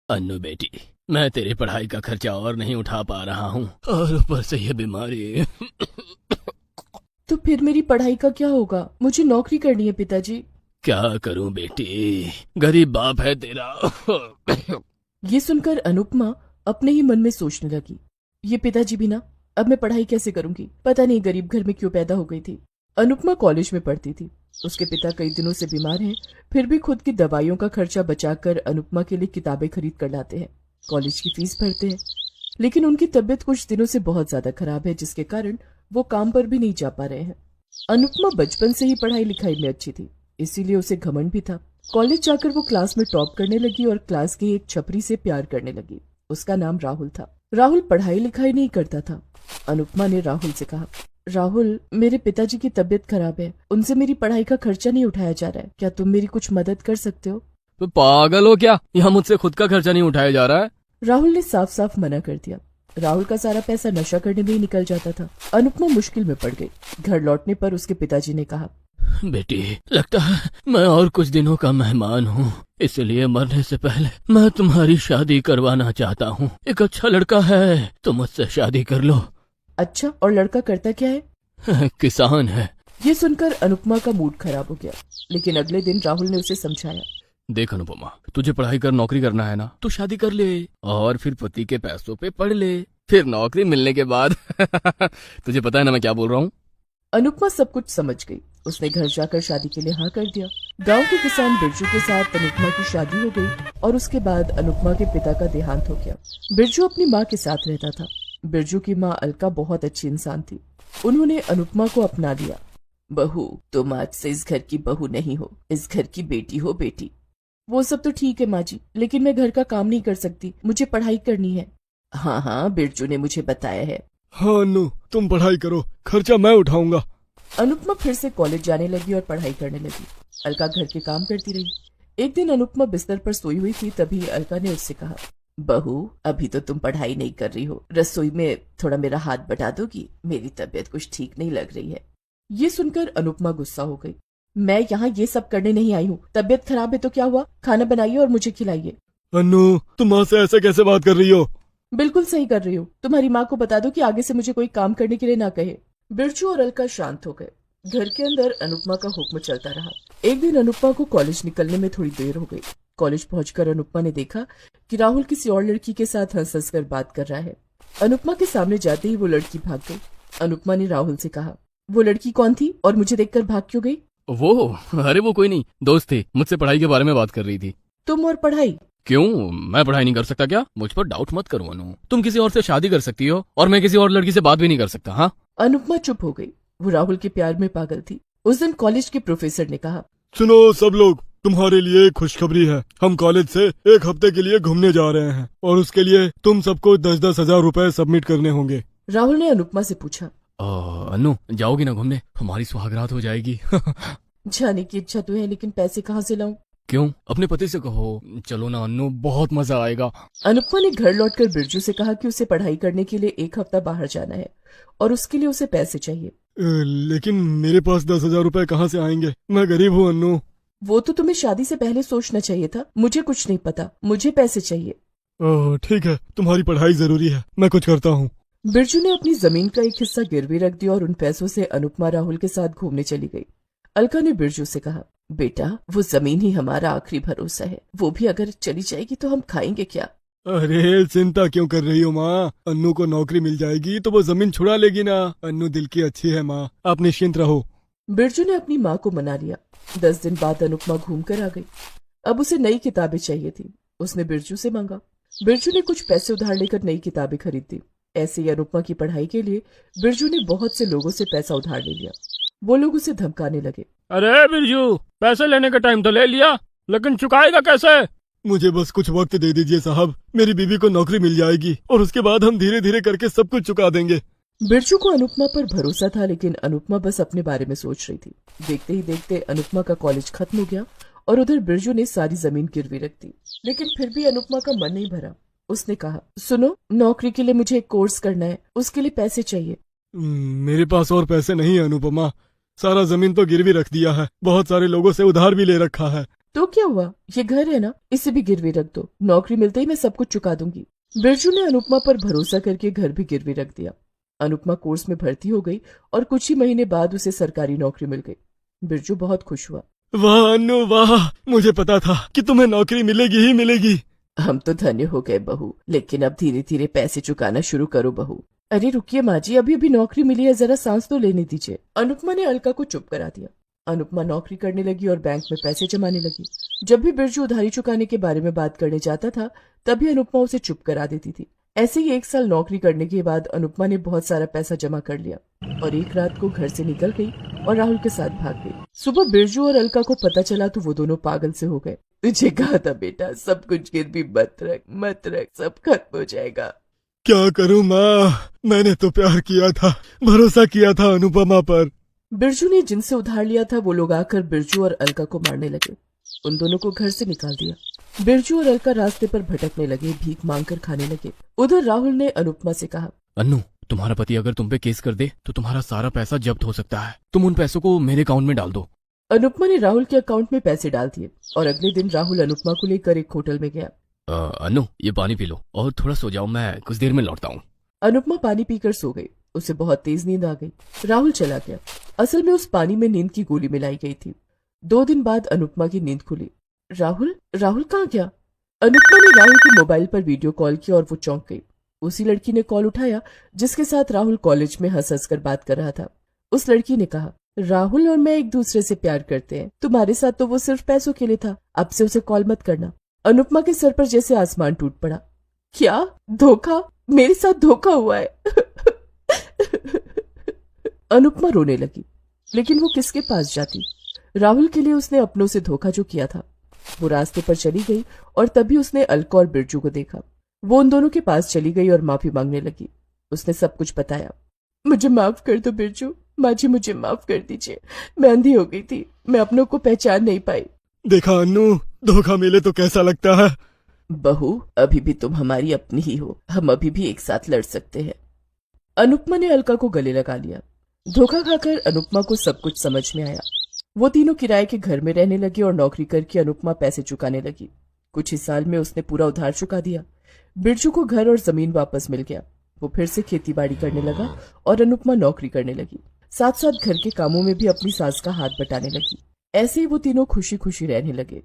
अन्नू बेटी, मैं तेरी पढ़ाई का खर्चा और नहीं उठा पा रहा हूँ, और ऊपर से ये बीमारी। तो फिर मेरी पढ़ाई का क्या होगा? मुझे नौकरी करनी है पिताजी। क्या करूँ बेटी, गरीब बाप है तेरा। ये सुनकर अनुपमा अपने ही मन में सोचने लगी, ये पिताजी भी ना, अब मैं पढ़ाई कैसे करूंगी? पता नहीं गरीब घर में क्यों पैदा हो गई थी। अनुपमा कॉलेज में पढ़ती थी। उसके पिता कई दिनों से बीमार हैं, फिर भी खुद की दवाइयों का खर्चा बचाकर अनुपमा के लिए किताबें खरीद कर लाते हैं, कॉलेज की फीस भरते हैं। लेकिन उनकी तबीयत कुछ दिनों से बहुत ज्यादा खराब है, जिसके कारण वो काम पर भी नहीं जा पा रहे हैं। अनुपमा बचपन से ही पढ़ाई लिखाई में अच्छी थी, इसीलिए उसे घमंड भी था। कॉलेज जाकर वो क्लास में टॉप करने लगी और क्लास की एक छपरी से प्यार करने लगी। उसका नाम राहुल था। राहुल पढ़ाई लिखाई नहीं करता था। अनुपमा ने राहुल से कहा, राहुल, मेरे पिताजी की तबीयत खराब है, उनसे मेरी पढ़ाई का खर्चा नहीं उठाया जा रहा है, क्या तुम मेरी कुछ मदद कर सकते हो? तो पागल हो क्या, यहाँ मुझसे खुद का खर्चा नहीं उठाया जा रहा है। राहुल ने साफ साफ मना कर दिया। राहुल का सारा पैसा नशा करने में ही निकल जाता था। अनुपमा मुश्किल में पड़ गई। घर लौटने पर उसके पिताजी ने कहा, बेटी, लगता है मैं और कुछ दिनों का मेहमान हूँ, इसलिए मरने से पहले मैं तुम्हारी शादी करवाना चाहता हूँ। एक अच्छा लड़का है, तुम मुझसे शादी कर लो। अच्छा, और लड़का करता क्या है? किसान है। ये सुनकर अनुपमा का मूड खराब हो गया, लेकिन अगले दिन राहुल ने उसे समझाया, देख अनुपमा, तुझे पढ़ाई कर नौकरी करना है ना, तो शादी कर ले और फिर पति के पैसों पे पढ़ ले, फिर नौकरी मिलने के बाद। तुझे पता है ना मैं क्या बोल रहा हूँ। अनुपमा सब कुछ समझ गई। उसने घर जाकर शादी के लिए हाँ कर दिया। गांव के किसान बिरजू के साथ अनुपमा की शादी हो गई और उसके बाद अनुपमा के पिता का देहांत हो गया। बिरजू अपनी माँ के साथ रहता था। बिरजू की माँ अलका बहुत अच्छी इंसान थी। उन्होंने अनुपमा को अपना लिया। बहू, तुम आज से इस घर की बहू नहीं हो, इस घर की बेटी हो बेटी। वो सब तो ठीक है माँ जी, लेकिन मैं घर का काम नहीं कर सकती, मुझे पढ़ाई करनी है। हाँ हाँ, बिरजू ने मुझे बताया है। हाँ अन्नू, तुम पढ़ाई करो, खर्चा मैं उठाऊंगा। अनुपमा फिर से कॉलेज जाने लगी और पढ़ाई करने लगी। अलका घर के काम करती रही। एक दिन अनुपमा बिस्तर पर सोई हुई थी, तभी अलका ने उससे कहा, बहू, अभी तो तुम पढ़ाई नहीं कर रही हो, रसोई में थोड़ा मेरा हाथ बटा दोगी? मेरी तबीयत कुछ ठीक नहीं लग रही है। ये सुनकर अनुपमा गुस्सा हो गई। मैं यहाँ ये सब करने नहीं आई हूँ। तबीयत खराब है तो क्या हुआ, खाना बनाइए और मुझे खिलाइए। अन्नू, तुम माँ से ऐसे कैसे बात कर रही हो? बिल्कुल सही कर रही हूँ। तुम्हारी माँ को बता दो कि आगे से मुझे कोई काम करने के लिए ना कहे। बिरजू और अलका शांत हो गए। घर के अंदर अनुपमा का हुक्म चलता रहा। एक दिन अनुपमा को कॉलेज निकलने में थोड़ी देर हो गई। कॉलेज पहुंचकर अनुपमा ने देखा कि राहुल किसी और लड़की के साथ हंस हंस कर बात कर रहा है। अनुपमा के सामने जाते ही वो लड़की भाग गई। अनुपमा ने राहुल से कहा, वो लड़की कौन थी और मुझे देखकर भाग क्यों गई? अरे वो कोई नहीं, दोस्त थी, मुझसे पढ़ाई के बारे में बात कर रही थी। तुम और पढ़ाई? क्यों, मैं पढ़ाई नहीं कर सकता क्या? मुझ पर डाउट मत करो अनु, तुम किसी और से शादी कर सकती हो और मैं किसी और लड़की से बात भी नहीं कर सकता। हाँ, अनुपमा चुप हो गई। वो राहुल के प्यार में पागल थी। उस दिन कॉलेज के प्रोफेसर ने कहा, सुनो सब लोग, तुम्हारे लिए एक खुशखबरी है। हम कॉलेज से एक हफ्ते के लिए घूमने जा रहे हैं और उसके लिए तुम सबको 10-10 हजार रुपए सबमिट करने होंगे। राहुल ने अनुपमा से पूछा, अनु, जाओगी ना घूमने? हमारी सुहागरात हो जाएगी। जाने की इच्छा तो है, लेकिन पैसे कहाँ से लाऊं? क्यों, अपने पति से कहो। चलो ना अनु, बहुत मजा आएगा। अनुपमा ने घर लौटकर बिरजू से कहा कि उसे पढ़ाई करने के लिए एक हफ्ता बाहर जाना है और उसके लिए उसे पैसे चाहिए। लेकिन मेरे पास 10,000 रुपए कहाँ से आएंगे? मैं गरीब हूँ अन्नू। वो तो तुम्हें शादी से पहले सोचना चाहिए था। मुझे कुछ नहीं पता, मुझे पैसे चाहिए। ठीक है, तुम्हारी पढ़ाई जरूरी है, मैं कुछ करता हूँ। बिरजू ने अपनी जमीन का एक हिस्सा गिरवी रख दिया और उन पैसों से अनुपमा राहुल के साथ घूमने चली गई। अलका ने बिरजू से कहा, बेटा, वो जमीन ही हमारा आखिरी भरोसा है, वो भी अगर चली जाएगी तो हम खाएंगे क्या? अरे चिंता क्यों कर रही हो माँ, अन्नू को नौकरी मिल जाएगी तो वो जमीन छुड़ा लेगी ना। अन्नू दिल की अच्छी है माँ, आप निश्चिंत रहो। बिरजू ने अपनी माँ को मना लिया। 10 दिन बाद अनुपमा घूम कर आ गई। अब उसे नई किताबें चाहिए थी। उसने बिरजू से मांगा। बिरजू ने कुछ पैसे उधार लेकर नई किताबें खरीदी। ऐसे ही अनुपमा की पढ़ाई के लिए बिरजू ने बहुत से लोगों से पैसा उधार ले लिया। वो लोग उसे धमकाने लगे, अरे बिरजू, पैसे लेने का टाइम तो ले लिया, लेकिन चुकाएगा कैसे? मुझे बस कुछ वक्त दे दीजिए साहब, मेरी बीवी को नौकरी मिल जाएगी और उसके बाद हम धीरे धीरे करके सब कुछ चुका देंगे। बिरजू को अनुपमा पर भरोसा था, लेकिन अनुपमा बस अपने बारे में सोच रही थी। देखते ही देखते अनुपमा का कॉलेज खत्म हो गया और उधर बिरजू ने सारी जमीन गिरवी रख दी। लेकिन फिर भी अनुपमा का मन नहीं भरा। उसने कहा, सुनो, नौकरी के लिए मुझे एक कोर्स करना है, उसके लिए पैसे चाहिए। मेरे पास और पैसे नहीं है अनुपमा, सारा जमीन तो गिरवी रख दिया है, बहुत सारे लोगों से उधार भी ले रखा है। तो क्या हुआ, ये घर है ना, इसे भी गिरवी रख दो, नौकरी मिलते ही मैं सब कुछ चुका दूंगी। बिरजू ने अनुपमा पर भरोसा करके घर भी गिरवी रख दिया। अनुपमा कोर्स में भर्ती हो गई और कुछ ही महीने बाद उसे सरकारी नौकरी मिल गई। बिरजू बहुत खुश हुआ। वाह अनु वाह, मुझे पता था कि तुम्हें नौकरी मिलेगी ही मिलेगी। हम तो धन्य हो गए बहू, लेकिन अब धीरे धीरे पैसे चुकाना शुरू करो बहू। अरे रुकिए माँ जी, अभी अभी नौकरी मिली है, जरा सांस तो लेने दीजिए। अनुपमा ने अलका को चुप करा दिया। अनुपमा नौकरी करने लगी और बैंक में पैसे जमाने लगी। जब भी बिरजू उधारी चुकाने के बारे में बात करने जाता था, तभी अनुपमा उसे चुप करा देती थी। ऐसे ही 1 साल नौकरी करने के बाद अनुपमा ने बहुत सारा पैसा जमा कर लिया और एक रात को घर से निकल गई और राहुल के साथ भाग गई। सुबह बिरजू और अलका को पता चला तो वो दोनों पागल से हो गए। तुझे कहा था बेटा, सब कुछ गिरवी मत रख, सब खत्म हो जाएगा। क्या करूं माँ, मैंने तो प्यार किया था, भरोसा किया था अनुपमा पर। बिरजू ने जिनसे उधार लिया था वो लोग आकर बिरजू और अलका को मारने लगे। उन दोनों को घर से निकाल दिया। बिरजू और अलका रास्ते पर भटकने लगे, भीख मांगकर खाने लगे। उधर राहुल ने अनुपमा से कहा, अन्नू, तुम्हारा पति अगर तुम पे केस कर दे तो तुम्हारा सारा पैसा जब्त हो सकता है। तुम उन पैसों को मेरे अकाउंट में डाल दो। अनुपमा ने राहुल के अकाउंट में पैसे डाल दिए और अगले दिन राहुल अनुपमा को लेकर एक होटल में गया। अन्नू, ये पानी पी लो और थोड़ा सो जाओ, मैं कुछ देर में लौटता हूँ। अनुपमा पानी पीकर सो गई। उसे बहुत तेज नींद आ गई। राहुल चला गया। असल में उस पानी में नींद की गोली मिलाई गई थी। 2 दिन बाद अनुपमा की नींद खुली। राहुल कहाँ गया? अनुपमा ने राहुल के मोबाइल पर वीडियो कॉल किया और वो चौंक गई। उसी लड़की ने कॉल उठाया जिसके साथ राहुल कॉलेज में हंस कर बात कर रहा था। उस लड़की ने कहा, राहुल और मैं एक दूसरे से प्यार करते हैं, तुम्हारे साथ तो वो सिर्फ पैसों के लिए था, अब से उसे कॉल मत करना। अनुपमा के सर पर जैसे आसमान टूट पड़ा। क्या धोखा? मेरे साथ धोखा हुआ है। अनुपमा रोने लगी, लेकिन वो किसके पास जाती? राहुल के लिए उसने अपनों से धोखा जो किया था। वो रास्ते पर चली गई और तभी उसने अलका और बिरजू को देखा। वो उन दोनों के पास चली गई और माफी मांगने लगी। उसने सब कुछ बताया। मुझे माफ कर दो बिरजू, माँ जी मुझे माफ कर दीजिए, मैं अंधी हो गई थी, मैं अपनों को पहचान नहीं पाई। देखा अन्नू, धोखा मिले तो कैसा लगता है। बहू, अभी भी तुम हमारी अपनी ही हो, हम अभी भी एक साथ लड़ सकते हैं। अनुपमा ने अलका को गले लगा लिया। धोखा खाकर अनुपमा को सब कुछ समझ में आया। वो तीनों किराए के घर में रहने लगे और नौकरी करके अनुपमा पैसे चुकाने लगी। कुछ ही साल में उसने पूरा उधार चुका दिया। बिरजू को घर और जमीन वापस मिल गया। वो फिर से खेती बाड़ी करने लगा और अनुपमा नौकरी करने लगी। साथ साथ घर के कामों में भी अपनी सास का हाथ बटाने लगी। ऐसे ही वो तीनों खुशी खुशी रहने लगे।